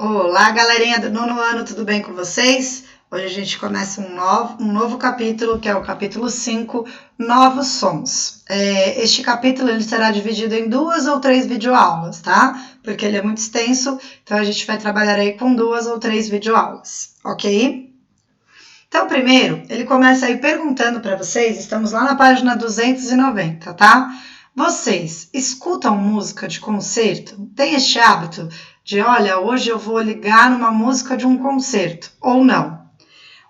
Olá, galerinha do nono ano, tudo bem com vocês? Hoje a gente começa um novo capítulo, que é o capítulo 5, Novos Sons. Este capítulo ele será dividido em 2 ou 3 videoaulas, tá? Porque ele é muito extenso, então a gente vai trabalhar aí com 2 ou 3 videoaulas, ok? Então, primeiro, ele começa aí perguntando para vocês, estamos lá na página 290, tá? Vocês escutam música de concerto? Tem este hábito de, olha, hoje eu vou ligar numa música de um concerto, ou não?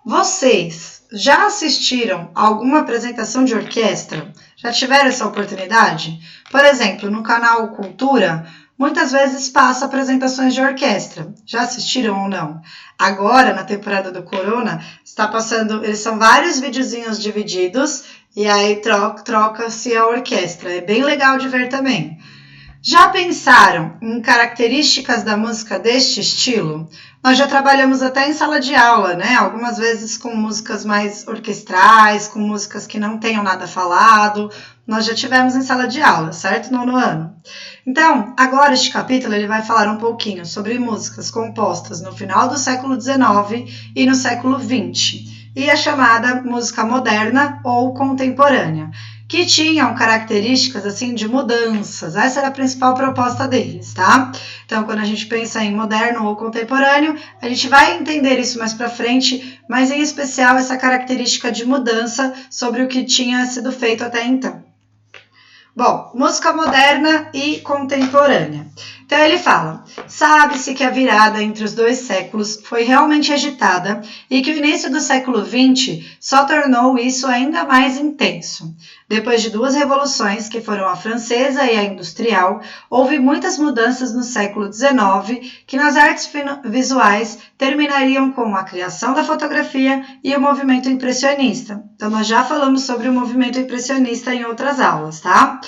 Vocês já assistiram a alguma apresentação de orquestra? Já tiveram essa oportunidade? Por exemplo, no canal Cultura, muitas vezes passa apresentações de orquestra. Já assistiram ou não? Agora, na temporada do Corona, está passando, eles são vários videozinhos divididos e aí troca-se a orquestra. É bem legal de ver também. Já pensaram em características da música deste estilo? Nós já trabalhamos até em sala de aula, né? Algumas vezes com músicas mais orquestrais, com músicas que não tenham nada falado. Nós já tivemos em sala de aula, certo? Nono ano. Então, agora este capítulo ele vai falar um pouquinho sobre músicas compostas no final do século XIX e no século XX, e a chamada música moderna ou contemporânea, que tinham características assim de mudanças. Essa era a principal proposta deles, tá? Então, quando a gente pensa em moderno ou contemporâneo, a gente vai entender isso mais para frente, mas em especial essa característica de mudança sobre o que tinha sido feito até então. Bom, música moderna e contemporânea. Então ele fala, sabe-se que a virada entre os dois séculos foi realmente agitada e que o início do século XX só tornou isso ainda mais intenso. Depois de 2 revoluções, que foram a francesa e a industrial, houve muitas mudanças no século XIX que nas artes visuais terminariam com a criação da fotografia e o movimento impressionista. Então nós já falamos sobre o movimento impressionista em outras aulas, tá?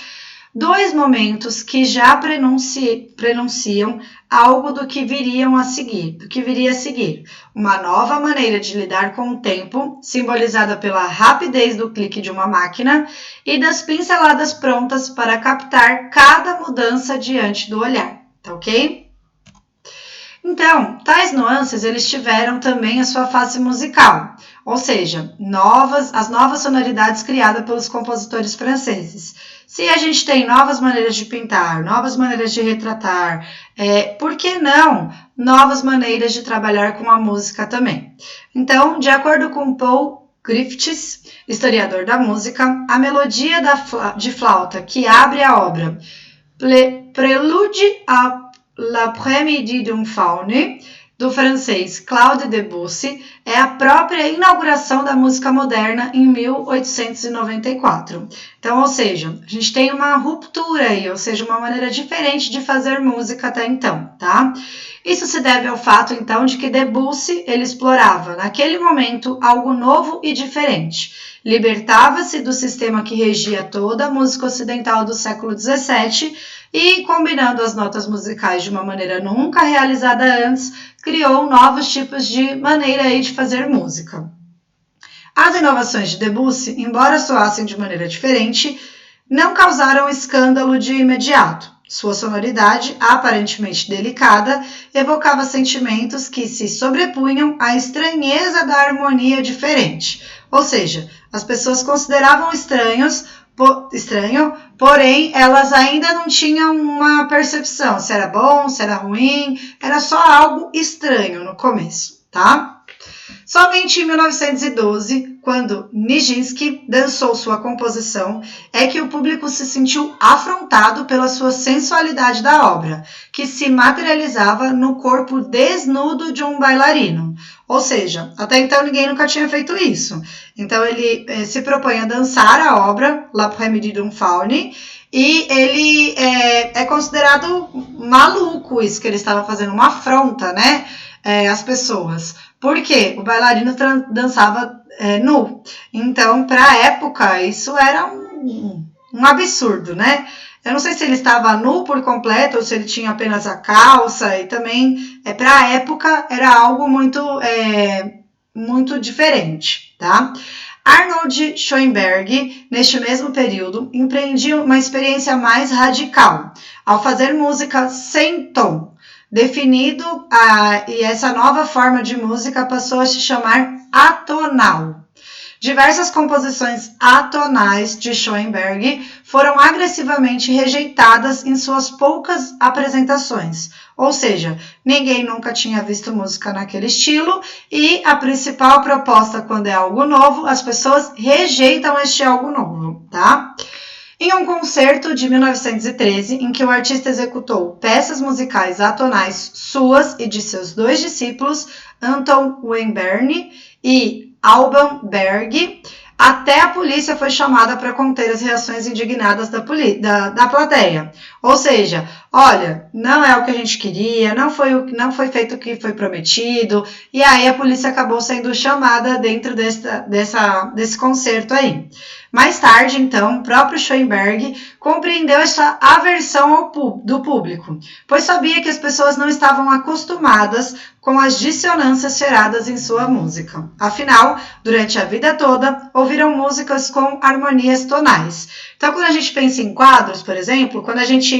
2 momentos que já prenunciam algo do que viria a seguir. Uma nova maneira de lidar com o tempo, simbolizada pela rapidez do clique de uma máquina e das pinceladas prontas para captar cada mudança diante do olhar, tá ok? Então, tais nuances eles tiveram também a sua face musical, ou seja, as novas sonoridades criadas pelos compositores franceses. Se a gente tem novas maneiras de pintar, novas maneiras de retratar, por que não novas maneiras de trabalhar com a música também? Então, de acordo com Paul Griffiths, historiador da música, a melodia de flauta que abre a obra Prélude à L'après-midi d'une faune, do francês Claude Debussy, é a própria inauguração da música moderna em 1894. Então, ou seja, a gente tem uma ruptura aí, ou seja, uma maneira diferente de fazer música até então, tá? Isso se deve ao fato, então, de que Debussy, ele explorava, naquele momento, algo novo e diferente. Libertava-se do sistema que regia toda a música ocidental do século XVII e, combinando as notas musicais de uma maneira nunca realizada antes, criou novos tipos de maneira aí de fazer música. As inovações de Debussy, embora soassem de maneira diferente, não causaram escândalo de imediato. Sua sonoridade, aparentemente delicada, evocava sentimentos que se sobrepunham à estranheza da harmonia diferente. Ou seja, as pessoas consideravam estranho, porém elas ainda não tinham uma percepção se era bom, se era ruim, era só algo estranho no começo, tá? Somente em 1912, quando Nijinsky dançou sua composição, é que o público se sentiu afrontado pela sua sensualidade da obra, que se materializava no corpo desnudo de um bailarino. Ou seja, até então ninguém nunca tinha feito isso. Então ele se propõe a dançar a obra L'après-midi d'une faune, e ele é considerado maluco isso que ele estava fazendo, uma afronta, né, às pessoas. Por quê? O bailarino dançava nu. Então, para a época, isso era um absurdo, né? Eu não sei se ele estava nu por completo ou se ele tinha apenas a calça. E também, para a época, era algo muito diferente, tá? Arnold Schoenberg, neste mesmo período, empreendia uma experiência mais radical, ao fazer música sem tom. e essa nova forma de música passou a se chamar atonal. Diversas composições atonais de Schoenberg foram agressivamente rejeitadas em suas poucas apresentações, ou seja, ninguém nunca tinha visto música naquele estilo e a principal proposta quando é algo novo, as pessoas rejeitam este algo novo, tá? Em um concerto de 1913, em que o artista executou peças musicais atonais suas e de seus dois discípulos, Anton Weinberg e Alban Berg, até a polícia foi chamada para conter as reações indignadas da plateia. Ou seja, olha, não é o que a gente queria, não foi feito o que foi prometido, e aí a polícia acabou sendo chamada dentro desse concerto aí. Mais tarde, então, o próprio Schoenberg compreendeu essa aversão do público, pois sabia que as pessoas não estavam acostumadas com as dissonâncias geradas em sua música. Afinal, durante a vida toda, ouviram músicas com harmonias tonais. Então, quando a gente pensa em quadros, por exemplo, quando a gente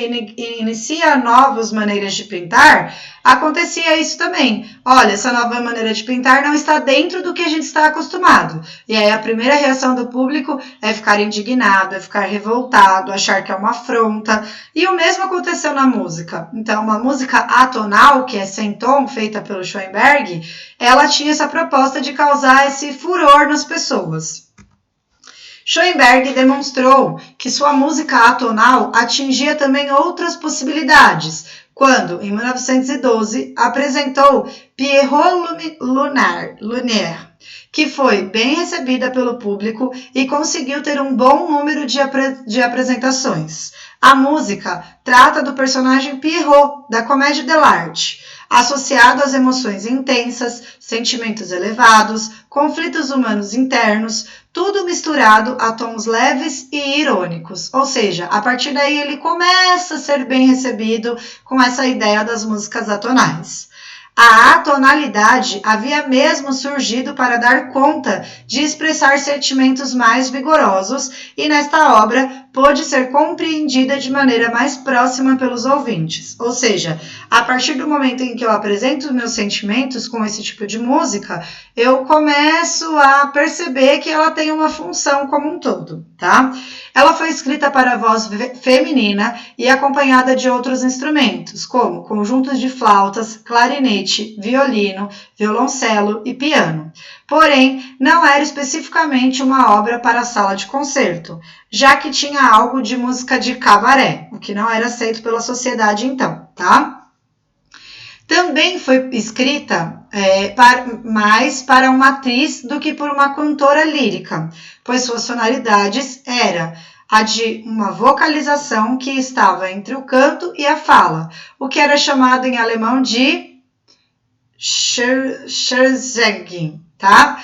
inicia novas maneiras de pintar, acontecia isso também. Olha, essa nova maneira de pintar não está dentro do que a gente está acostumado. E aí a primeira reação do público é ficar indignado, é ficar revoltado, achar que é uma afronta. E o mesmo aconteceu na música. Então, uma música atonal, que é sem tom, feita pelo Schoenberg, ela tinha essa proposta de causar esse furor nas pessoas. Schoenberg demonstrou que sua música atonal atingia também outras possibilidades, quando, em 1912, apresentou Pierrot Lunaire, que foi bem recebida pelo público e conseguiu ter um bom número de apresentações. A música trata do personagem Pierrot, da comédia dell'arte, associado às emoções intensas, sentimentos elevados, conflitos humanos internos, tudo misturado a tons leves e irônicos. Ou seja, a partir daí ele começa a ser bem recebido com essa ideia das músicas atonais. A atonalidade havia mesmo surgido para dar conta de expressar sentimentos mais vigorosos e nesta obra pôde ser compreendida de maneira mais próxima pelos ouvintes. Ou seja, a partir do momento em que eu apresento meus sentimentos com esse tipo de música, eu começo a perceber que ela tem uma função como um todo, tá? Ela foi escrita para a voz feminina e acompanhada de outros instrumentos, como conjuntos de flautas, clarinete, violino, violoncelo e piano. Porém, não era especificamente uma obra para a sala de concerto, já que tinha algo de música de cabaré, o que não era aceito pela sociedade então, tá? Também foi escrita mais para uma atriz do que por uma cantora lírica, pois suas sonoridades era a de uma vocalização que estava entre o canto e a fala, o que era chamado em alemão de Scherzang, tá?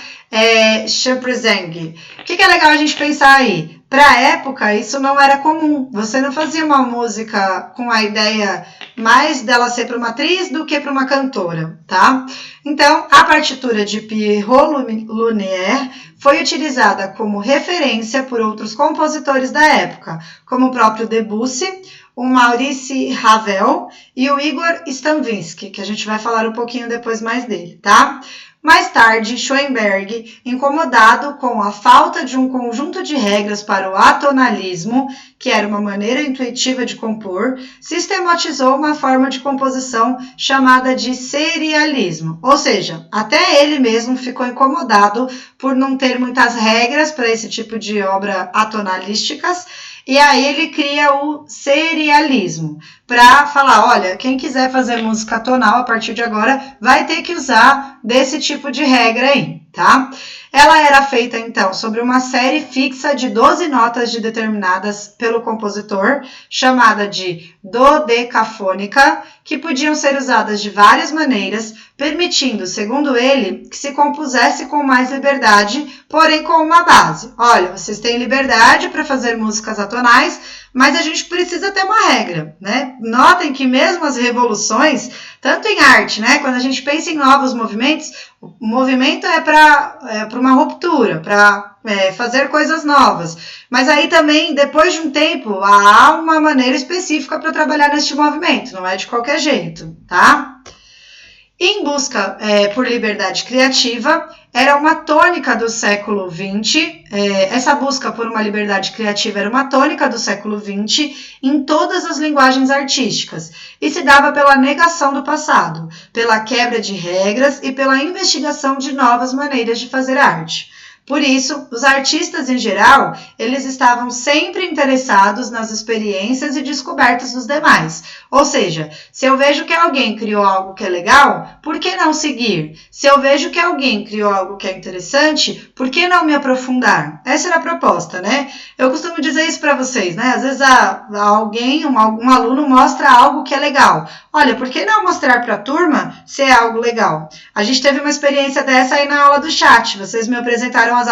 Scherzang. O que é legal a gente pensar aí? Para a época, isso não era comum. Você não fazia uma música com a ideia mais dela ser para uma atriz do que para uma cantora, tá? Então, a partitura de Pierrot Lunaire foi utilizada como referência por outros compositores da época, como o próprio Debussy, o Maurice Ravel e o Igor Stravinsky, que a gente vai falar um pouquinho depois mais dele, tá? Mais tarde, Schoenberg, incomodado com a falta de um conjunto de regras para o atonalismo, que era uma maneira intuitiva de compor, sistematizou uma forma de composição chamada de serialismo. Ou seja, até ele mesmo ficou incomodado por não ter muitas regras para esse tipo de obra atonalísticas, e aí ele cria o serialismo, para falar, olha, quem quiser fazer música tonal a partir de agora vai ter que usar desse tipo de regra aí, tá? Ela era feita, então, sobre uma série fixa de 12 notas determinadas pelo compositor, chamada de dodecafônica, que podiam ser usadas de várias maneiras, permitindo, segundo ele, que se compusesse com mais liberdade, porém com uma base. Olha, vocês têm liberdade para fazer músicas atonais, mas a gente precisa ter uma regra, né? Notem que mesmo as revoluções, tanto em arte, né? Quando a gente pensa em novos movimentos, o movimento é para uma ruptura, para fazer coisas novas. Mas aí também, depois de um tempo, há uma maneira específica para trabalhar neste movimento, não é de qualquer jeito, tá? Em busca por liberdade criativa, era uma tônica do século XX, essa busca por uma liberdade criativa era uma tônica do século XX em todas as linguagens artísticas, e se dava pela negação do passado, pela quebra de regras e pela investigação de novas maneiras de fazer arte. Por isso, os artistas em geral, eles estavam sempre interessados nas experiências e descobertas dos demais. Ou seja, se eu vejo que alguém criou algo que é legal, por que não seguir? Se eu vejo que alguém criou algo que é interessante, por que não me aprofundar? Essa era a proposta, né? Eu costumo dizer isso para vocês, né? Às vezes um aluno mostra algo que é legal. Olha, por que não mostrar para a turma se é algo legal? A gente teve uma experiência dessa aí na aula do chat. Vocês me apresentaram as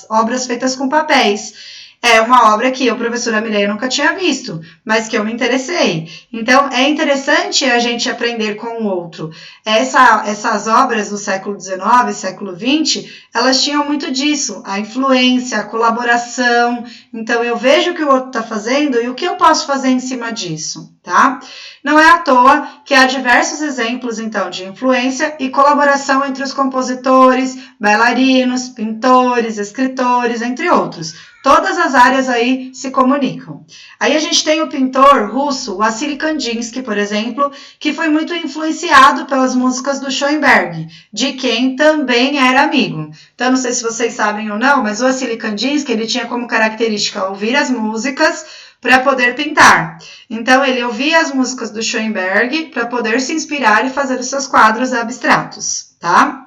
obras feitas com papéis. É uma obra que eu, professora Mireia, nunca tinha visto, mas que eu me interessei. Então, é interessante a gente aprender com o outro. Essas obras do século XIX e século XX, elas tinham muito disso, a influência, a colaboração. Então, eu vejo o que o outro está fazendo e o que eu posso fazer em cima disso, tá? Não é à toa que há diversos exemplos, então, de influência e colaboração entre os compositores, bailarinos, pintores, escritores, entre outros. Todas as áreas aí se comunicam. Aí a gente tem o pintor russo Wassily Kandinsky, por exemplo, que foi muito influenciado pelas músicas do Schoenberg, de quem também era amigo. Então, não sei se vocês sabem ou não, mas o Wassily Kandinsky, ele tinha como característica ouvir as músicas para poder pintar. Então, ele ouvia as músicas do Schoenberg para poder se inspirar e fazer os seus quadros abstratos, tá?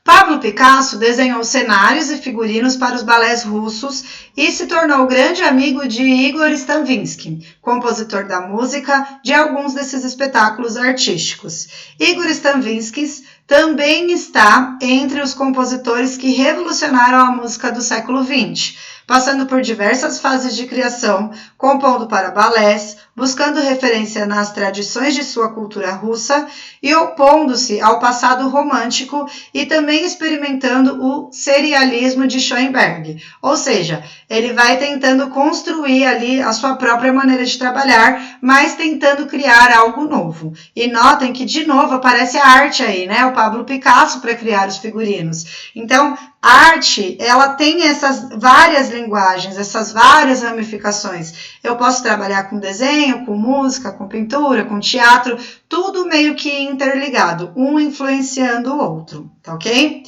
Pablo Picasso desenhou cenários e figurinos para os balés russos e se tornou grande amigo de Igor Stravinsky, compositor da música de alguns desses espetáculos artísticos. Igor Stravinsky também está entre os compositores que revolucionaram a música do século XX, passando por diversas fases de criação, compondo para balés, buscando referência nas tradições de sua cultura russa e opondo-se ao passado romântico e também experimentando o serialismo de Schoenberg. Ou seja, ele vai tentando construir ali a sua própria maneira de trabalhar, mas tentando criar algo novo. E notem que, de novo, aparece a arte aí, né? O Pablo Picasso para criar os figurinos. Então, a arte, ela tem essas várias linguagens, essas várias ramificações. Eu posso trabalhar com desenho, com música, com pintura, com teatro, tudo meio que interligado, um influenciando o outro, tá ok?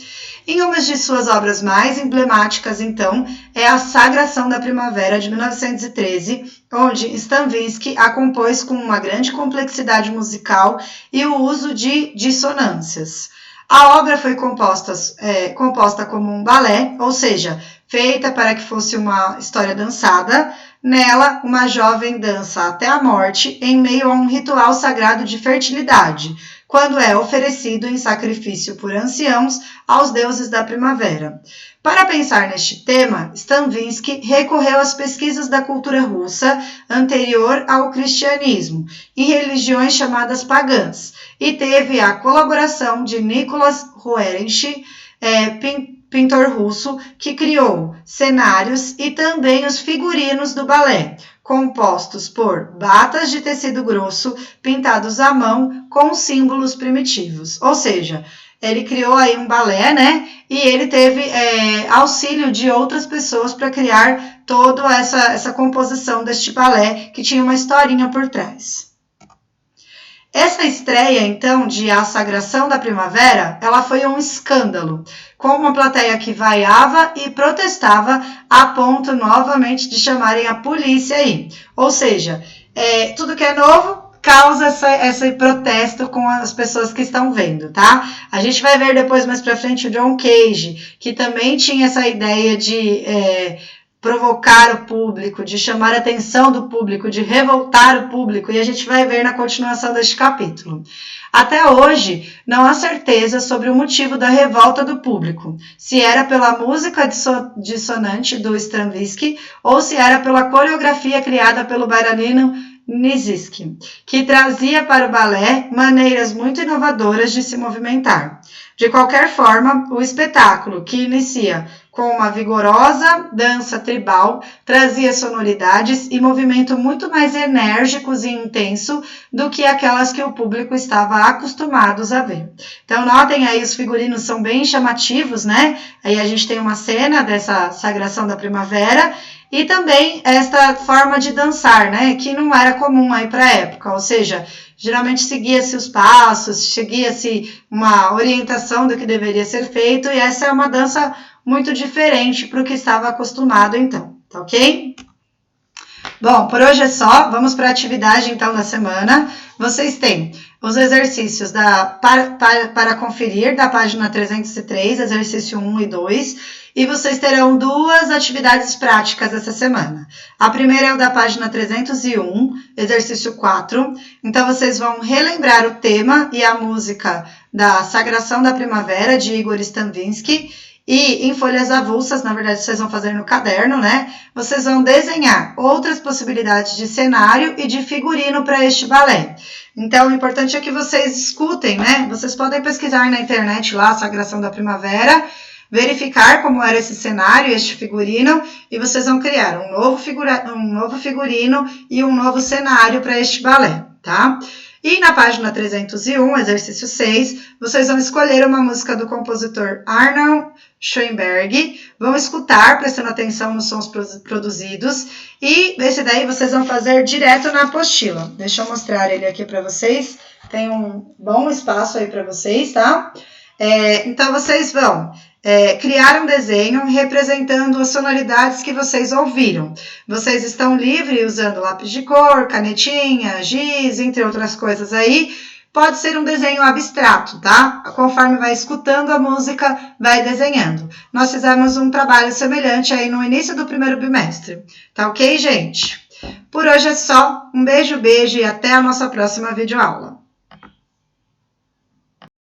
Em uma de suas obras mais emblemáticas, então, é A Sagração da Primavera, de 1913, onde Stravinsky a compôs com uma grande complexidade musical e o uso de dissonâncias. A obra foi composta como um balé, ou seja, feita para que fosse uma história dançada. Nela, uma jovem dança até a morte em meio a um ritual sagrado de fertilidade, quando é oferecido em sacrifício por anciãos aos deuses da primavera. Para pensar neste tema, Stravinsky recorreu às pesquisas da cultura russa anterior ao cristianismo, em religiões chamadas pagãs, e teve a colaboração de Nicholas Roerich, pintor russo, que criou cenários e também os figurinos do balé, compostos por batas de tecido grosso pintados à mão com símbolos primitivos. Ou seja, ele criou aí um balé, né? E ele teve auxílio de outras pessoas para criar toda essa composição deste balé, que tinha uma historinha por trás. Essa estreia, então, de A Sagração da Primavera, ela foi um escândalo, com uma plateia que vaiava e protestava a ponto, novamente, de chamarem a polícia aí. Ou seja, tudo que é novo causa esse protesto com as pessoas que estão vendo, tá? A gente vai ver depois, mais pra frente, o John Cage, que também tinha essa ideia de provocar o público, de chamar a atenção do público, de revoltar o público, e a gente vai ver na continuação deste capítulo. Até hoje, não há certeza sobre o motivo da revolta do público, se era pela música dissonante do Stravinsky ou se era pela coreografia criada pelo bailarino Nijinsky, que trazia para o balé maneiras muito inovadoras de se movimentar. De qualquer forma, o espetáculo, que inicia com uma vigorosa dança tribal, trazia sonoridades e movimento muito mais enérgicos e intenso do que aquelas que o público estava acostumado a ver. Então, notem aí, os figurinos são bem chamativos, né? Aí a gente tem uma cena dessa sagração da primavera e também esta forma de dançar, né? Que não era comum aí para a época, ou seja, geralmente seguia-se os passos, seguia-se uma orientação do que deveria ser feito, e essa é uma dança muito diferente para o que estava acostumado então, tá ok? Bom, por hoje é só, vamos para a atividade então da semana. Vocês têm os exercícios para conferir da página 303, exercício 1 e 2, e vocês terão duas atividades práticas essa semana. A primeira é o da página 301, exercício 4, então vocês vão relembrar o tema e a música da Sagração da Primavera, de Igor Stravinsky, e em folhas avulsas, na verdade vocês vão fazer no caderno, né? Vocês vão desenhar outras possibilidades de cenário e de figurino para este balé. Então, o importante é que vocês escutem, né? Vocês podem pesquisar na internet lá, Sagração da Primavera, verificar como era esse cenário, este figurino, e vocês vão criar um novo figurino e um novo cenário para este balé, tá? E na página 301, exercício 6, vocês vão escolher uma música do compositor Arnold Schoenberg, vão escutar, prestando atenção nos sons produzidos, e esse daí vocês vão fazer direto na apostila. Deixa eu mostrar ele aqui para vocês, tem um bom espaço aí para vocês, tá? Então, vocês vão criar um desenho representando as sonoridades que vocês ouviram. Vocês estão livres usando lápis de cor, canetinha, giz, entre outras coisas aí. Pode ser um desenho abstrato, tá? Conforme vai escutando a música, vai desenhando. Nós fizemos um trabalho semelhante aí no início do primeiro bimestre. Tá ok, gente? Por hoje é só. Um beijo e até a nossa próxima videoaula.